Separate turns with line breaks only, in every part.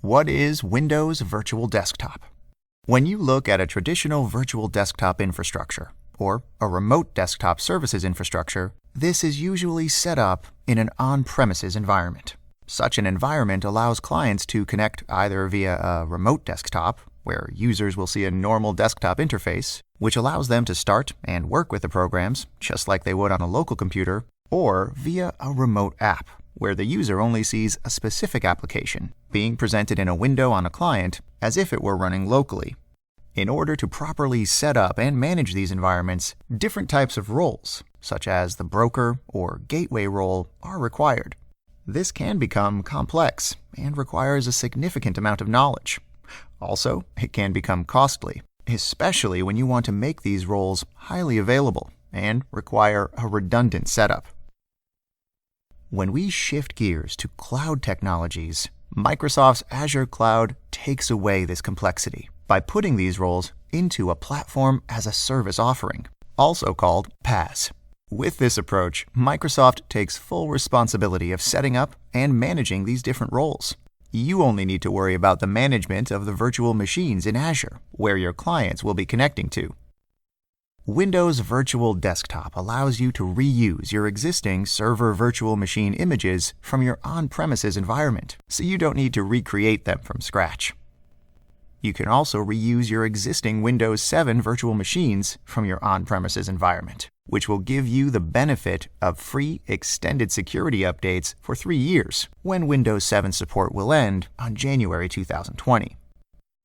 What is Windows Virtual Desktop? When you look at a traditional virtual desktop infrastructure, or a remote desktop services infrastructure, this is usually set up in an on-premises environment. Such an environment allows clients to connect either via a remote desktop, where users will see a normal desktop interface, which allows them to start and work with the programs just like they would on a local computer, or via a remote app, where the user only sees a specific application being presented in a window on a client as if it were running locally. In order to properly set up and manage these environments, different types of roles, such as the broker or gateway role, are required. This can become complex and requires a significant amount of knowledge. Also, it can become costly, especially when you want to make these roles highly available and require a redundant setup. When we shift gears to cloud technologies, Microsoft's Azure Cloud takes away this complexity by putting these roles into a platform as a service offering, also called PaaS. With this approach, Microsoft takes full responsibility of setting up and managing these different roles. You only need to worry about the management of the virtual machines in Azure, where your clients will be connecting to. Windows Virtual Desktop allows you to reuse your existing server virtual machine images from your on-premises environment, so you don't need to recreate them from scratch. You can also reuse your existing Windows 7 virtual machines from your on-premises environment, which will give you the benefit of free extended security updates for 3 years, when Windows 7 support will end on January 2020.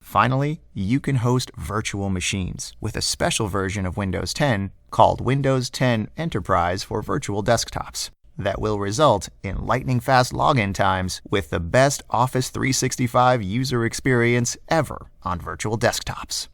Finally, you can host virtual machines with a special version of Windows 10 called Windows 10 Enterprise for Virtual Desktops that will result in lightning-fast login times with the best Office 365 user experience ever on virtual desktops.